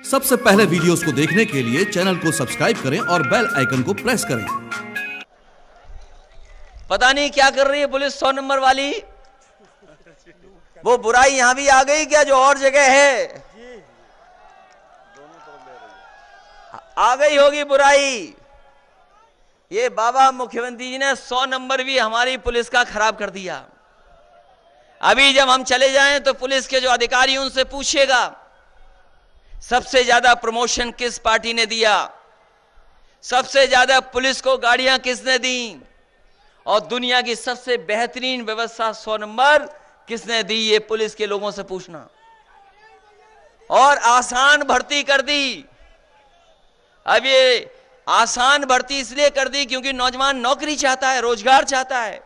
सबसे पहले वीडियोस को देखने के लिए चैनल को सब्सक्राइब करें और बेल आइकन को प्रेस करें। पता नहीं क्या कर रही है पुलिस 100 नंबर वाली। वो बुराई यहां भी आ गई क्या जो और जगह है? आ गई होगी बुराई। ये बाबा मुख्यमंत्री जी ने 100 नंबर भी हमारी पुलिस का खराब कर दिया। अभी जब हम चले जाएं तो पुलिस के जो अधिकारी उनसे पूछेगा सबसे ज्यादा प्रमोशन किस पार्टी ने दिया, सबसे ज्यादा पुलिस को गाड़ियां किसने दी, और दुनिया की सबसे बेहतरीन व्यवस्था 100 नंबर किसने दी, ये पुलिस के लोगों से पूछना। और आसान भर्ती कर दी। अब ये आसान भर्ती इसलिए कर दी क्योंकि नौजवान नौकरी चाहता है, रोजगार चाहता है।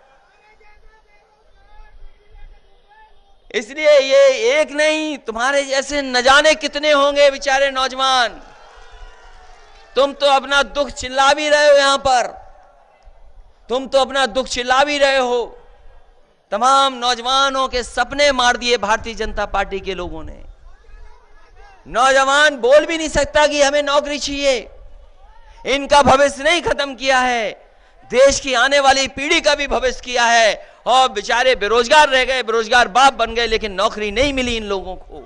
इसलिए ये एक नहीं, तुम्हारे जैसे न जाने कितने होंगे बेचारे नौजवान। तुम तो अपना दुख चिल्ला भी रहे हो यहां पर, तुम तो अपना दुख चिल्ला भी रहे हो। तमाम नौजवानों के सपने मार दिए भारतीय जनता पार्टी के लोगों ने। नौजवान बोल भी नहीं सकता कि हमें नौकरी चाहिए। इनका भविष्य नहीं खत्म किया है, देश की आने वाली पीढ़ी का भी भविष्य किया है। और बेचारे बेरोजगार रह गए, बेरोजगार बाप बन गए, लेकिन नौकरी नहीं मिली इन लोगों को।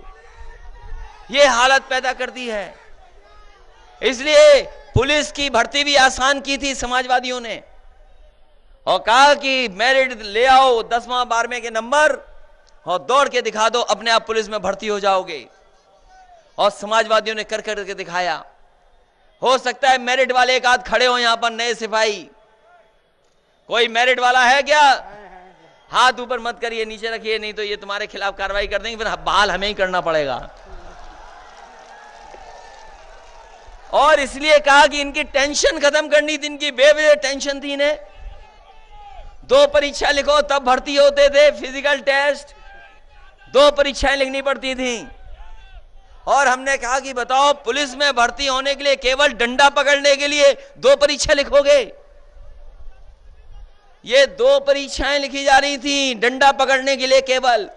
यह हालत पैदा कर दी है। इसलिए पुलिस की भर्ती भी आसान की थी समाजवादियों ने, और कहा कि मेरिट ले आओ 10वां 12वें के नंबर और दौड़ के दिखा दो, अपने आप पुलिस में भर्ती हो जाओगे। और समाजवादियों ने कर करके दिखाया। हो सकता है मेरिट वाले एक आध खड़े हो यहां पर, नए सिपाही। कोई मेरिट वाला है क्या? हाथ ऊपर मत करिए, नीचे रखिए, नहीं तो ये तुम्हारे खिलाफ कार्रवाई कर देंगे, फिर बहाल हमें ही करना पड़ेगा। और इसलिए कहा कि इनकी टेंशन खत्म करनी थी, इनकी बेवजह टेंशन थी इन्हें। 2 परीक्षा लिखो तब भर्ती होते थे, फिजिकल टेस्ट 2 परीक्षाएं लिखनी पड़ती थी। और हमने कहा कि बताओ पुलिस में भर्ती होने के लिए केवल डंडा पकड़ने के लिए 2 परीक्षा लिखोगे? ये 2 परीक्षाएं लिखी जा रही थी डंडा पकड़ने के लिए केवल।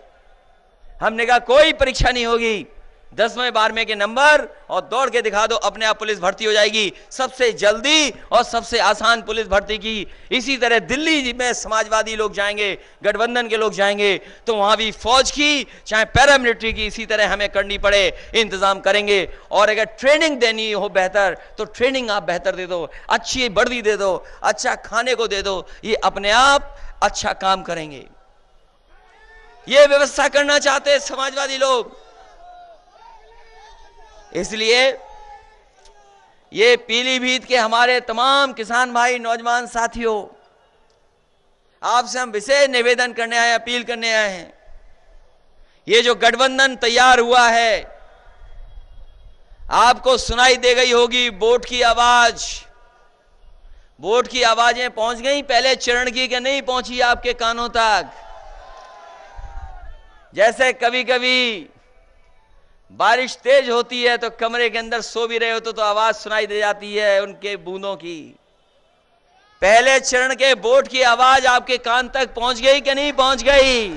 हमने कहा कोई परीक्षा नहीं होगी, 10वें 12वें के नंबर और दौड़ के दिखा दो, अपने आप पुलिस भर्ती हो जाएगी। सबसे जल्दी और सबसे आसान पुलिस भर्ती की। इसी तरह दिल्ली में समाजवादी लोग जाएंगे, गठबंधन के लोग जाएंगे, तो वहां भी फौज की चाहे पैरामिलिट्री की इसी तरह हमें करनी पड़े, इंतजाम करेंगे। और अगर ट्रेनिंग देनी हो बेहतर तो ट्रेनिंग आप बेहतर दे दो, अच्छी वर्दी दे दो, अच्छा खाने को दे दो, ये अपने आप अच्छा काम करेंगे। ये व्यवस्था करना चाहते हैं समाजवादी लोग। इसलिए ये पीलीभीत के हमारे तमाम किसान भाई, नौजवान साथियों, आपसे हम विशेष निवेदन करने आए, अपील करने आए हैं। ये जो गठबंधन तैयार हुआ है, आपको सुनाई दे गई होगी वोट की आवाज। वोट की आवाजें पहुंच गई पहले चरण की कि नहीं पहुंची आपके कानों तक? जैसे कभी कभी बारिश तेज होती है तो कमरे के अंदर सो भी रहे हो तो आवाज सुनाई दे जाती है उनके बूंदों की। पहले चरण के वोट की आवाज आपके कान तक पहुंच गई कि नहीं पहुंच गई?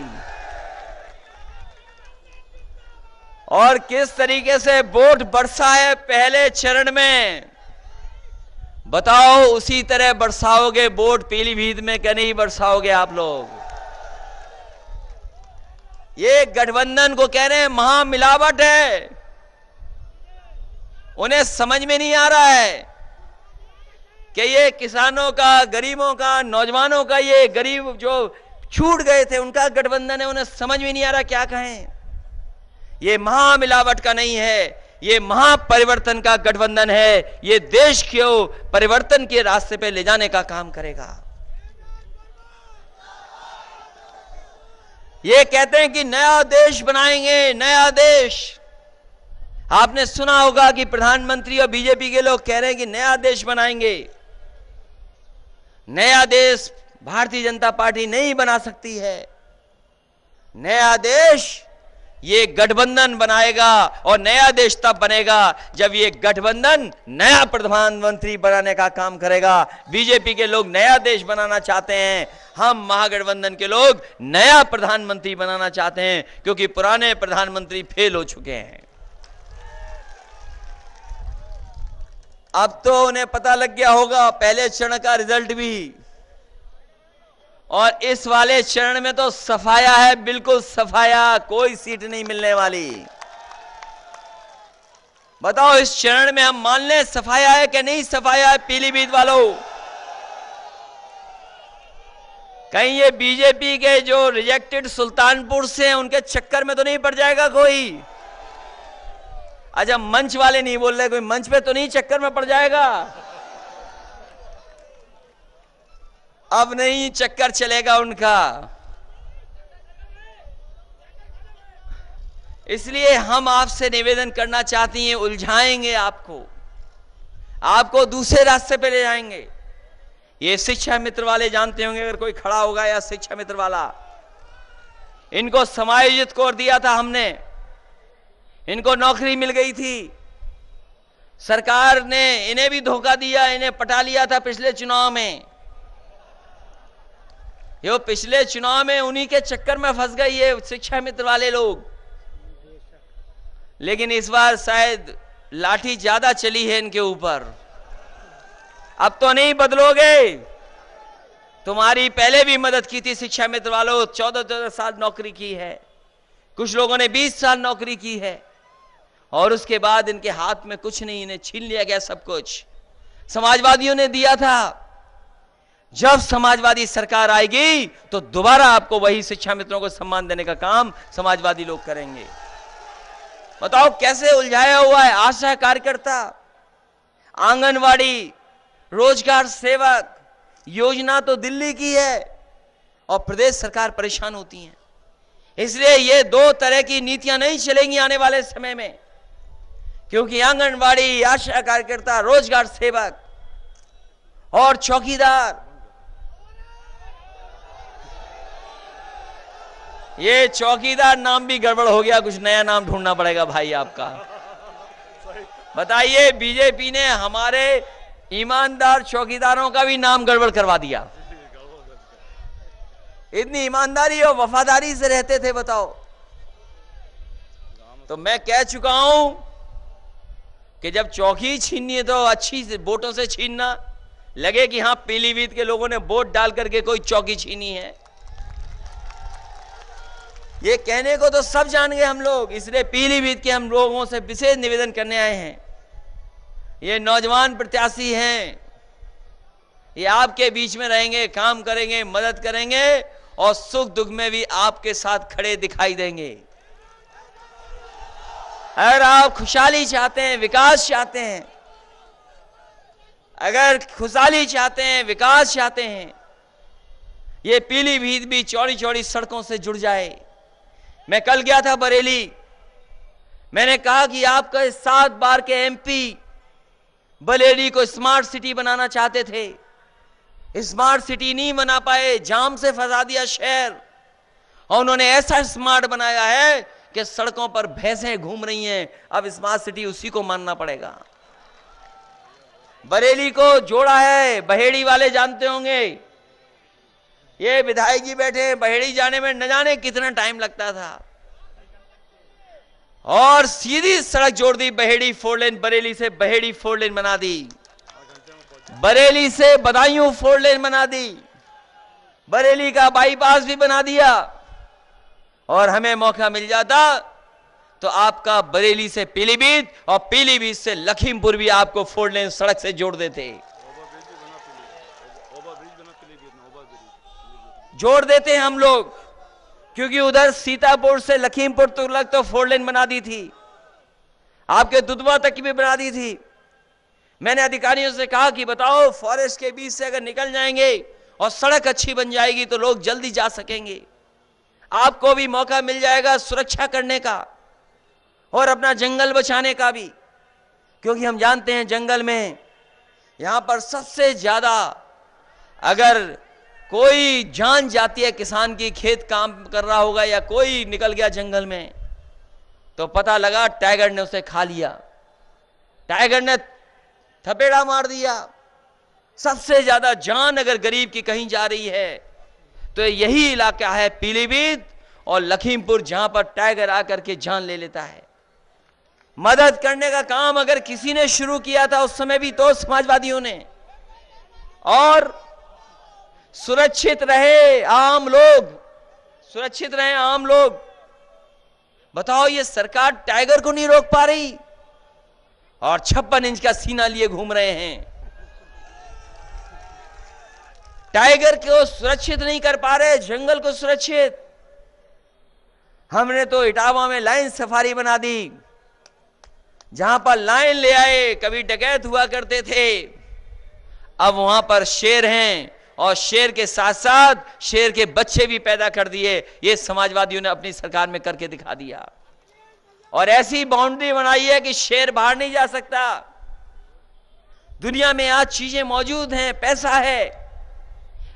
और किस तरीके से वोट बरसा है पहले चरण में, बताओ उसी तरह बरसाओगे वोट पीलीभीत में कि नहीं बरसाओगे आप लोग? ये गठबंधन को कह रहे हैं महामिलावट है। उन्हें समझ में नहीं आ रहा है कि ये किसानों का, गरीबों का, नौजवानों का, ये गरीब जो छूट गए थे उनका गठबंधन है। उन्हें समझ में नहीं आ रहा क्या कहें। ये महामिलावट का नहीं है, ये महापरिवर्तन का गठबंधन है। ये देश को परिवर्तन के रास्ते पे ले जाने का काम करेगा। ये कहते हैं कि नया देश बनाएंगे, नया देश। आपने सुना होगा कि प्रधानमंत्री और बीजेपी के लोग कह रहे हैं कि नया देश बनाएंगे। नया देश भारतीय जनता पार्टी नहीं बना सकती है। नया देश ये गठबंधन बनाएगा, और नया देश तब बनेगा जब ये गठबंधन नया प्रधानमंत्री बनाने का काम करेगा। बीजेपी के लोग नया देश बनाना चाहते हैं, हम महागठबंधन के लोग नया प्रधानमंत्री बनाना चाहते हैं, क्योंकि पुराने प्रधानमंत्री फेल हो चुके हैं। अब तो उन्हें पता लग गया होगा पहले चरण का रिजल्ट भी, और इस वाले चरण में तो सफाया है, बिल्कुल सफाया, कोई सीट नहीं मिलने वाली। बताओ इस चरण में हम मान लें सफाया है कि नहीं सफाया है? पीलीभीत वालों, कहीं ये बीजेपी के जो रिजेक्टेड सुल्तानपुर से हैं उनके चक्कर में तो नहीं पड़ जाएगा कोई? अच्छा, मंच वाले नहीं बोल रहे, कोई मंच पे तो नहीं चक्कर में पड़ जाएगा? अब नहीं चक्कर चलेगा उनका। इसलिए हम आपसे निवेदन करना चाहती हैं, उलझाएंगे आपको दूसरे रास्ते पे ले जाएंगे। ये शिक्षा मित्र वाले जानते होंगे, अगर कोई खड़ा होगा या शिक्षा मित्र वाला, इनको समायोजित कर दिया था हमने, इनको नौकरी मिल गई थी, सरकार ने इन्हें भी धोखा दिया, इन्हें पटा लिया था पिछले चुनाव में। ये पिछले चुनाव में उन्हीं के चक्कर में फंस गए ये शिक्षा मित्र वाले लोग। लेकिन इस बार शायद लाठी ज्यादा चली है इनके ऊपर। अब तो नहीं बदलोगे, तुम्हारी पहले भी मदद की थी शिक्षा मित्र वालों, 14-14 साल नौकरी की है, कुछ लोगों ने 20 साल नौकरी की है, और उसके बाद इनके हाथ में कुछ नहीं, इन्हें छीन लिया गया सब कुछ। समाजवादियों ने दिया था। जब समाजवादी सरकार आएगी तो दोबारा आपको वही शिक्षा मित्रों को सम्मान देने का काम समाजवादी लोग करेंगे। बताओ कैसे उलझाया हुआ है। आशा कार्यकर्ता, आंगनवाड़ी, रोजगार सेवक योजना तो दिल्ली की है और प्रदेश सरकार परेशान होती है। इसलिए ये दो तरह की नीतियां नहीं चलेंगी आने वाले समय में, क्योंकि आंगनवाड़ी, आशा कार्यकर्ता, रोजगार सेवक और चौकीदार, ये चौकीदार नाम भी गड़बड़ हो गया, कुछ नया नाम ढूंढना पड़ेगा भाई आपका। बताइए, बीजेपी ने हमारे ईमानदार चौकीदारों का भी नाम गड़बड़ करवा दिया। इतनी ईमानदारी और वफादारी से रहते थे, बताओ। तो मैं कह चुका हूं कि जब चौकी छीननी है तो अच्छी वोटों से छीनना, लगे कि हां पीलीभीत के लोगों ने वोट डाल करके कोई चौकी छीनी है। ये कहने को तो सब जान गए हम लोग, इसलिए पीलीभीत के हम लोगों से विशेष निवेदन करने आए हैं। ये नौजवान प्रत्याशी हैं, ये आपके बीच में रहेंगे, काम करेंगे, मदद करेंगे और सुख दुख में भी आपके साथ खड़े दिखाई देंगे। अगर आप खुशहाली चाहते हैं, विकास चाहते हैं, अगर खुशहाली चाहते हैं, विकास चाहते हैं, ये पीलीभीत भी चौड़ी चौड़ी सड़कों से जुड़ जाए। मैं कल गया था बरेली, मैंने कहा कि आपका 7 बार के एमपी बरेली को स्मार्ट सिटी बनाना चाहते थे, स्मार्ट सिटी नहीं बना पाए, जाम से फंसा दिया शहर, और उन्होंने ऐसा स्मार्ट बनाया है कि सड़कों पर भैंसें घूम रही हैं। अब स्मार्ट सिटी उसी को मानना पड़ेगा। बरेली को जोड़ा है, बहेड़ी वाले जानते होंगे, ये विधायक जी बैठे, बहेड़ी जाने में न जाने कितना टाइम लगता था, और सीधी सड़क जोड़ दी बहेड़ी 4 लेन, बरेली से बहेड़ी 4 लेन बना दी, बरेली से बदायूं 4 लेन बना दी, बरेली का बाईपास भी बना दिया। और हमें मौका मिल जाता तो आपका बरेली से पीलीभीत और पीलीभीत से लखीमपुर भी आपको 4 लेन सड़क से जोड़ देते, जोड़ देते हैं हम लोग, क्योंकि उधर सीतापुर से लखीमपुर तक तो 4 लेन बना दी थी, आपके दुधवा तक की भी बना दी थी। मैंने अधिकारियों से कहा कि बताओ, फॉरेस्ट के बीच से अगर निकल जाएंगे और सड़क अच्छी बन जाएगी तो लोग जल्दी जा सकेंगे, आपको भी मौका मिल जाएगा सुरक्षा करने का और अपना जंगल बचाने का भी, क्योंकि हम जानते हैं जंगल में यहां पर सबसे ज्यादा अगर कोई जान जाती है किसान की, खेत काम कर रहा होगा या कोई निकल गया जंगल में, तो पता लगा टाइगर ने उसे खा लिया, टाइगर ने थपेड़ा मार दिया। सबसे ज्यादा जान अगर गरीब की कहीं जा रही है तो यही इलाका है पीलीभीत और लखीमपुर, जहां पर टाइगर आकर के जान ले लेता है। मदद करने का काम अगर किसी ने शुरू किया था उस समय भी तो समाजवादियों ने। और सुरक्षित रहे आम लोग, सुरक्षित रहे आम लोग। बताओ, ये सरकार टाइगर को नहीं रोक पा रही और 56 इंच का सीना लिए घूम रहे हैं। टाइगर को सुरक्षित नहीं कर पा रहे, जंगल को सुरक्षित। हमने तो इटावा में लाइन सफारी बना दी, जहां पर लाइन ले आए, कभी डकैत हुआ करते थे, अब वहां पर शेर हैं और शेर के साथ साथ शेर के बच्चे भी पैदा कर दिए। ये समाजवादियों ने अपनी सरकार में करके दिखा दिया। और ऐसी बाउंड्री बनाई है कि शेर बाहर नहीं जा सकता। दुनिया में आज चीजें मौजूद हैं, पैसा है।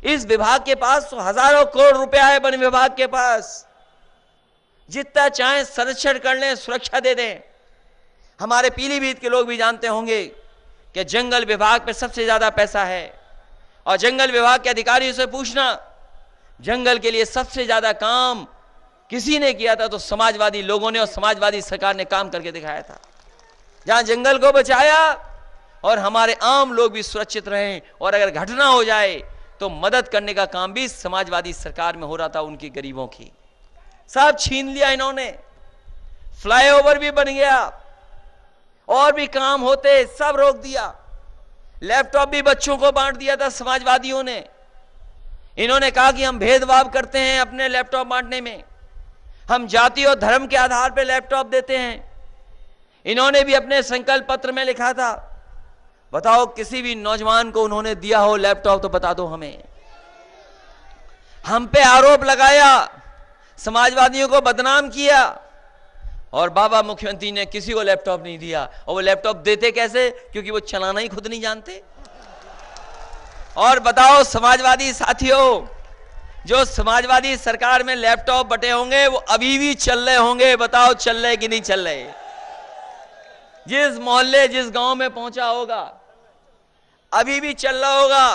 इस विभाग के पास तो हजारों करोड़ रुपया है, वन विभाग के पास। जितना चाहे संरक्षण कर लें, सुरक्षा दे दें। हमारे पीलीभीत के लोग भी जानते होंगे कि जंगल विभाग पे सबसे ज्यादा पैसा है। और जंगल विभाग के अधिकारियों से पूछना, जंगल के लिए सबसे ज्यादा काम किसी ने किया था तो समाजवादी लोगों ने और समाजवादी सरकार ने काम करके दिखाया था। जहां जंगल को बचाया और हमारे आम लोग भी सुरक्षित रहें, और अगर घटना हो जाए तो मदद करने का काम भी समाजवादी सरकार में हो रहा था। उनकी गरीबों की सब छीन लिया इन्होंने। फ्लाईओवर भी बन गया, और भी काम होते, सब रोक दिया। लैपटॉप भी बच्चों को बांट दिया था समाजवादियों ने। इन्होंने कहा कि हम भेदभाव करते हैं अपने लैपटॉप बांटने में, हम जाति और धर्म के आधार पर लैपटॉप देते हैं। इन्होंने भी अपने संकल्प पत्र में लिखा था। बताओ, किसी भी नौजवान को उन्होंने दिया हो लैपटॉप तो बता दो हमें। हम पे आरोप लगाया, समाजवादियों को बदनाम किया, और बाबा मुख्यमंत्री ने किसी को लैपटॉप नहीं दिया। और वो लैपटॉप देते कैसे? क्योंकि वो चलाना ही खुद नहीं जानते। और बताओ समाजवादी साथियों, जो समाजवादी सरकार में लैपटॉप बटे होंगे वो अभी भी चल रहे होंगे। बताओ चल रहे कि नहीं चल रहे? जिस मोहल्ले जिस गांव में पहुंचा होगा अभी भी चल रहा होगा।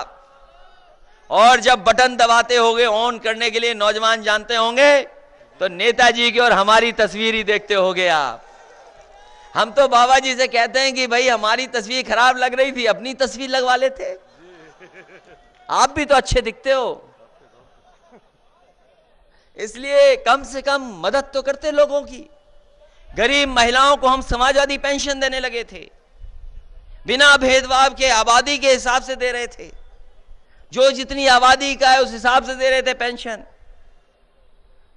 और जब बटन दबाते होंगे ऑन करने के लिए नौजवान जानते होंगे तो नेताजी की और हमारी तस्वीर ही देखते होगे आप। हम तो बाबा जी से कहते हैं कि भाई हमारी तस्वीर खराब लग रही थी, अपनी तस्वीर लगवा लेते, आप भी तो अच्छे दिखते हो। इसलिए कम से कम मदद तो करते लोगों की। गरीब महिलाओं को हम समाजवादी पेंशन देने लगे थे, बिना भेदभाव के आबादी के हिसाब से दे रहे थे। जो जितनी आबादी का है उस हिसाब से दे रहे थे पेंशन।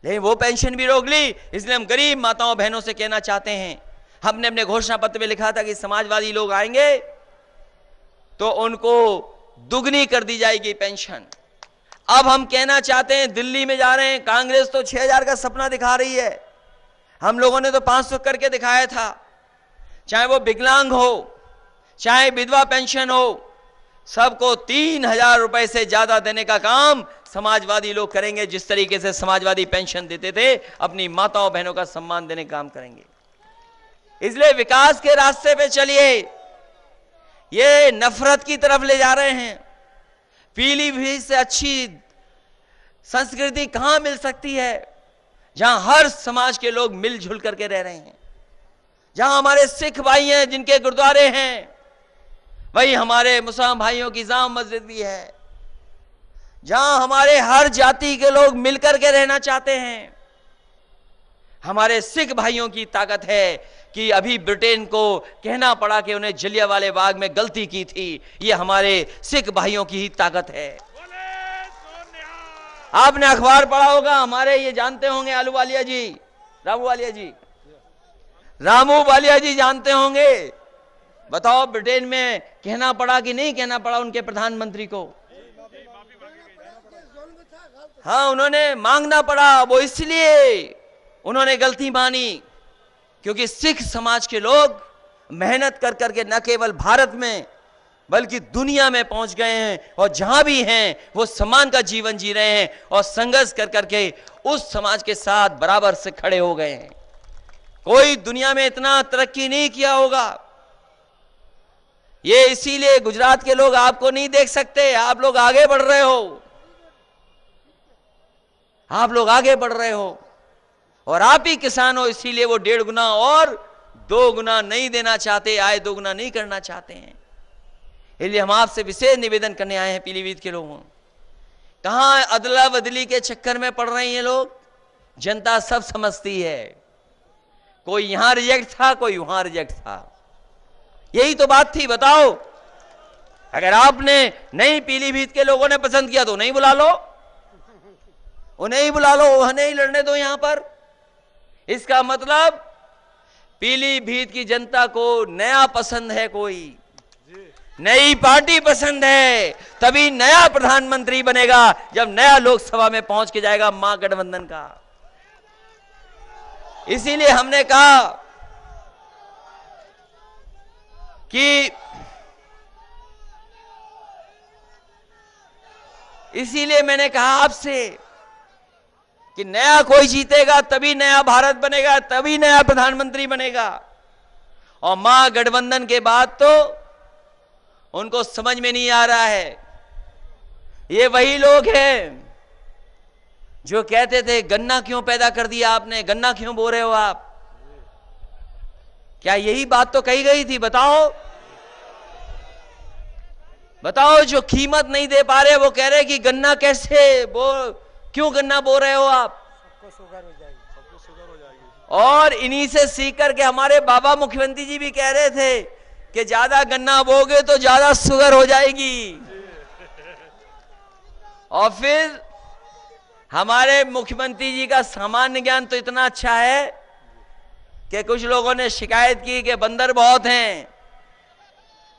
लेकिन वो पेंशन भी रोक ली। इसलिए हम गरीब माताओं बहनों से कहना चाहते हैं, हमने अपने घोषणा पत्र में लिखा था कि समाजवादी लोग आएंगे तो उनको दुगनी कर दी जाएगी पेंशन। अब हम कहना चाहते हैं, दिल्ली में जा रहे हैं, कांग्रेस तो 6000 का सपना दिखा रही है, हम लोगों ने तो 500 करके दिखाया था। चाहे वो विकलांग हो, चाहे विधवा पेंशन हो, सबको 3000 रुपए से ज्यादा देने का काम समाजवादी लोग करेंगे। जिस तरीके से समाजवादी पेंशन देते थे, अपनी माताओं बहनों का सम्मान देने का काम करेंगे। इसलिए विकास के रास्ते पे चलिए। ये नफरत की तरफ ले जा रहे हैं। पीलीभीत से अच्छी संस्कृति कहां मिल सकती है, जहां हर समाज के लोग मिलजुल करके रह रहे हैं, जहां हमारे सिख भाई हैं जिनके गुरुद्वारे हैं, वही हमारे मुसलमान भाइयों की जाम मस्जिद भी है, जहां हमारे हर जाति के लोग मिलकर के रहना चाहते हैं। हमारे सिख भाइयों की ताकत है कि अभी ब्रिटेन को कहना पड़ा कि उन्हें जलियांवाले बाग में गलती की थी। ये हमारे सिख भाइयों की ही ताकत है। आपने अखबार पढ़ा होगा, हमारे ये जानते होंगे आलू वालिया जी, रामू वालिया जी जानते होंगे। बताओ ब्रिटेन में कहना पड़ा कि नहीं कहना पड़ा उनके प्रधानमंत्री को? हाँ, उन्होंने मांगना पड़ा। वो इसलिए उन्होंने गलती मानी क्योंकि सिख समाज के लोग मेहनत कर करके न केवल भारत में बल्कि दुनिया में पहुंच गए हैं, और जहां भी हैं वो सम्मान का जीवन जी रहे हैं और संघर्ष कर करके उस समाज के साथ बराबर से खड़े हो गए हैं। कोई दुनिया में इतना तरक्की नहीं किया होगा। ये इसीलिए गुजरात के लोग आपको नहीं देख सकते। आप लोग आगे बढ़ रहे हो, आप लोग आगे बढ़ रहे हो, और आप ही किसान हो, इसीलिए वो 1.5 गुना और दो गुना नहीं देना चाहते, आय दोगुना नहीं करना चाहते हैं। इसलिए हम आपसे विशेष निवेदन करने आए हैं पीलीभीत के लोगों। कहां अदला बदली के चक्कर में पड़ रहे हैं ये लोग, जनता सब समझती है। कोई यहां रिजेक्ट था, कोई वहां रिजेक्ट था, यही तो बात थी। बताओ, अगर आपने नहीं पीलीभीत के लोगों ने पसंद किया तो नहीं बुला लो, उन्हें ही बुला लो, उन्हें ही लड़ने दो यहां पर। इसका मतलब पीलीभीत की जनता को नया पसंद है, कोई नई पार्टी पसंद है, तभी नया प्रधानमंत्री बनेगा जब नया लोकसभा में पहुंच के जाएगा महागठबंधन का। इसीलिए हमने कहा कि इसीलिए मैंने कहा आपसे कि नया कोई जीतेगा तभी नया भारत बनेगा, तभी नया प्रधानमंत्री बनेगा। और महागठबंधन के बाद तो उनको समझ में नहीं आ रहा है। ये वही लोग हैं जो कहते थे गन्ना क्यों पैदा कर दिया आपने, गन्ना क्यों बो रहे हो आप। क्या यही बात तो कही गई थी? बताओ बताओ, जो कीमत नहीं दे पा रहे वो कह रहे कि गन्ना कैसे बो, क्यों गन्ना बो रहे हो आप। सबको शुगर हो जाएगी। और इन्हीं से सीख करके हमारे बाबा मुख्यमंत्री जी भी कह रहे थे कि ज्यादा गन्ना बोगे तो ज्यादा शुगर हो जाएगी। और फिर हमारे मुख्यमंत्री जी का सामान्य ज्ञान तो इतना अच्छा है कि कुछ लोगों ने शिकायत की कि बंदर बहुत हैं,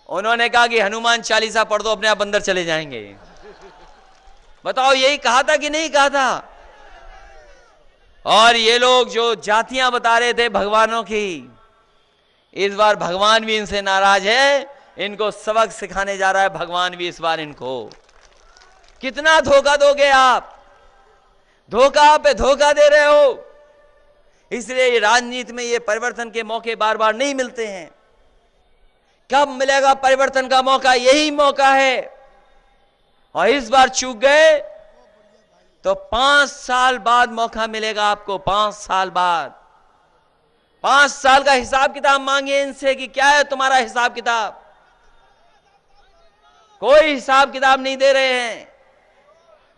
उन्होंने कहा कि हनुमान चालीसा पढ़ दो, अपने आप बंदर चले जाएंगे। बताओ, यही कहा था कि नहीं कहा था? और ये लोग जो जातियां बता रहे थे भगवानों की, इस बार भगवान भी इनसे नाराज है, इनको सबक सिखाने जा रहा है भगवान भी इस बार इनको। कितना धोखा दोगे आप, धोखा पे धोखा दे रहे हो। इसलिए राजनीति में ये परिवर्तन के मौके बार बार नहीं मिलते हैं। कब मिलेगा परिवर्तन का मौका? यही मौका है। और इस बार चूक गए तो 5 साल बाद मौका मिलेगा आपको, 5 साल बाद। 5 साल का हिसाब किताब मांगिए इनसे कि क्या है तुम्हारा हिसाब किताब। कोई हिसाब किताब नहीं दे रहे हैं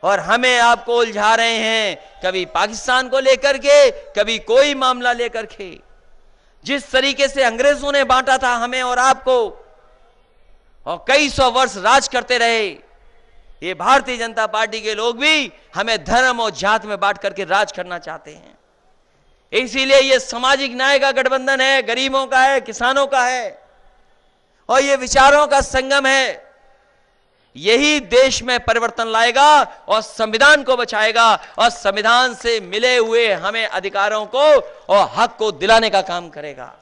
और हमें आपको उलझा रहे हैं, कभी पाकिस्तान को लेकर के, कभी कोई मामला लेकर के। जिस तरीके से अंग्रेजों ने बांटा था हमें और आपको और कई सौ वर्ष राज करते रहे, ये भारतीय जनता पार्टी के लोग भी हमें धर्म और जात में बांट करके राज करना चाहते हैं। इसीलिए ये सामाजिक न्याय का गठबंधन है, गरीबों का है, किसानों का है और ये विचारों का संगम है। यही देश में परिवर्तन लाएगा और संविधान को बचाएगा और संविधान से मिले हुए हमें अधिकारों को और हक को दिलाने का काम करेगा।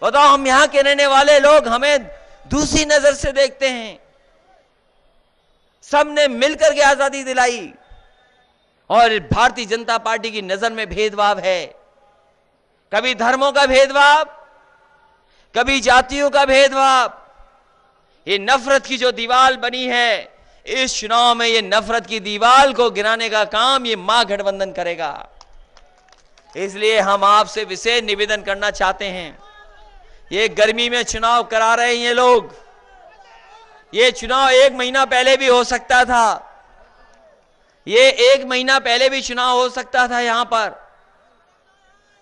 बताओ, हम यहां के रहने वाले लोग हमें दूसरी नजर से देखते हैं। सबने मिलकर के आजादी दिलाई और भारतीय जनता पार्टी की नजर में भेदभाव है। कभी धर्मों का भेदभाव, कभी जातियों का भेदभाव। ये नफरत की जो दीवार बनी है, इस चुनाव में ये नफरत की दीवार को गिराने का काम ये महागठबंधन करेगा। इसलिए हम आपसे विशेष निवेदन करना चाहते हैं। ये गर्मी में चुनाव करा रहे हैं ये लोग। ये चुनाव 1 महीना पहले भी हो सकता था, ये 1 महीना पहले भी चुनाव हो सकता था यहां पर,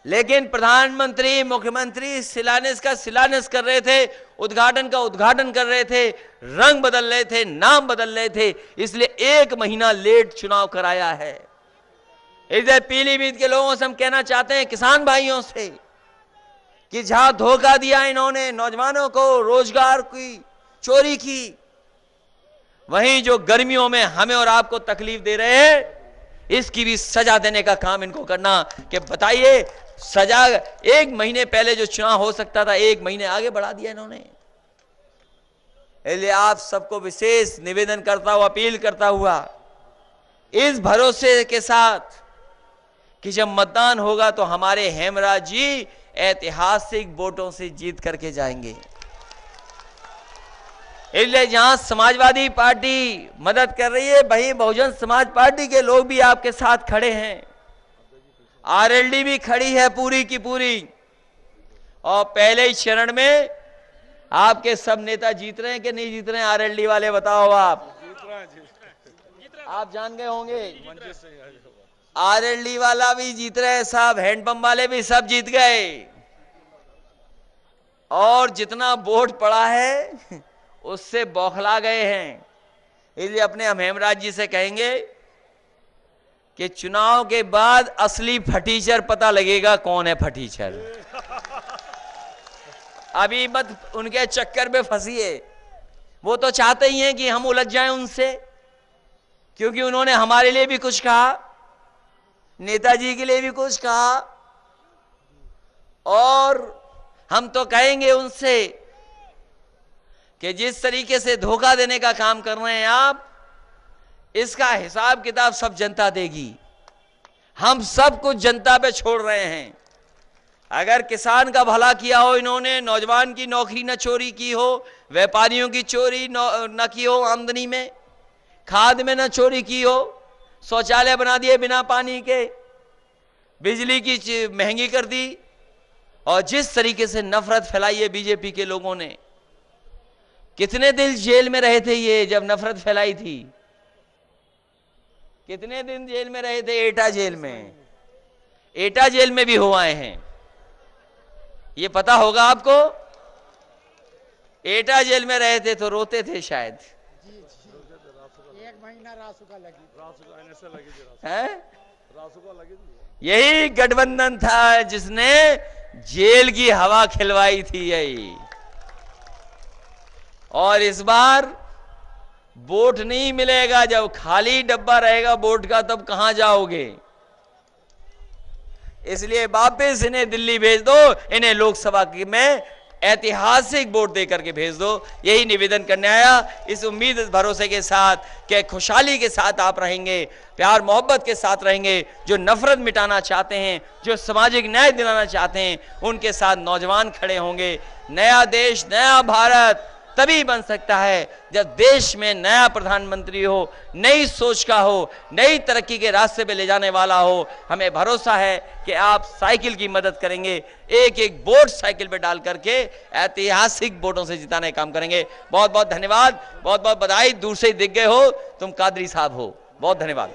लेकिन प्रधानमंत्री मुख्यमंत्री शिलान्यास का शिलान्यास कर रहे थे, उद्घाटन का उद्घाटन कर रहे थे, रंग बदल रहे थे, नाम बदल रहे थे, इसलिए 1 महीना लेट चुनाव कराया है। इधर पीलीभीत के लोगों से हम कहना चाहते हैं, किसान भाइयों से, कि जहां धोखा दिया इन्होंने नौजवानों को, रोजगार की चोरी की, वहीं जो गर्मियों में हमें और आपको तकलीफ दे रहे हैं, इसकी भी सजा देने का काम इनको करना। कि बताइए, सजा 1 महीने पहले जो चुनाव हो सकता था 1 महीने आगे बढ़ा दिया इन्होंने। इसलिए आप सबको विशेष निवेदन करता हुआ, अपील करता हुआ, इस भरोसे के साथ कि जब मतदान होगा तो हमारे हेमराज जी ऐतिहासिक वोटों से जीत करके जाएंगे। इसलिए जहां समाजवादी पार्टी मदद कर रही है, वहीं बहुजन समाज पार्टी के लोग भी आपके साथ खड़े हैं। आरएलडी भी खड़ी है पूरी की पूरी। और पहले ही चरण में आपके सब नेता जीत रहे हैं कि नहीं जीत रहे हैं? आरएलडी वाले बताओ आप जान गए होंगे। आरएलडी वाला भी जीत रहे हैं साहब, हैंडपंप वाले भी सब जीत गए, और जितना वोट पड़ा है उससे बौखला गए हैं। इसलिए अपने हम हेमराज जी से कहेंगे कि चुनाव के बाद असली फटीचर पता लगेगा कौन है फटीचर। अभी मत उनके चक्कर में फंसिए, वो तो चाहते ही हैं कि हम उलझ जाएं उनसे, क्योंकि उन्होंने हमारे लिए भी कुछ कहा, नेताजी के लिए भी कुछ कहा, और हम तो कहेंगे उनसे कि जिस तरीके से धोखा देने का काम कर रहे हैं आप, इसका हिसाब किताब सब जनता देगी। हम सब कुछ जनता पे छोड़ रहे हैं। अगर किसान का भला किया हो इन्होंने, नौजवान की नौकरी न चोरी की हो, व्यापारियों की चोरी न की हो, आमदनी में खाद में न चोरी की हो, शौचालय बना दिए बिना पानी के, बिजली की महंगी कर दी, और जिस तरीके से नफरत फैलाई है बीजेपी के लोगों ने। कितने दिन जेल में रहे थे ये जब नफरत फैलाई थी? कितने दिन जेल में रहे थे? एटा जेल में, एटा जेल में भी हो आए हैं, ये पता होगा आपको। एटा जेल में रहे थे तो रोते थे शायद। 1 महीना रासुका लगी यही गठबंधन था जिसने जेल की हवा खिलवाई थी यही। और इस बार वोट नहीं मिलेगा, जब खाली डब्बा रहेगा वोट का तब कहां जाओगे? इसलिए वापस इन्हें दिल्ली भेज दो, इन्हें लोकसभा में ऐतिहासिक वोट देकर के भेज दो। यही निवेदन करने आया, इस उम्मीद भरोसे के साथ कि खुशहाली के साथ आप रहेंगे, प्यार मोहब्बत के साथ रहेंगे। जो नफरत मिटाना चाहते हैं, जो सामाजिक न्याय दिलाना चाहते हैं, उनके साथ नौजवान खड़े होंगे। नया देश, नया भारत तभी बन सकता है जब देश में नया प्रधानमंत्री हो, नई सोच का हो, नई तरक्की के रास्ते पे ले जाने वाला हो। हमें भरोसा है कि आप साइकिल की मदद करेंगे, एक एक वोट साइकिल पे डाल करके ऐतिहासिक वोटों से जिताने का काम करेंगे। बहुत बहुत धन्यवाद, बहुत बहुत बधाई। दूर से ही दिख गए हो, तुम कादरी साहब हो, बहुत धन्यवाद।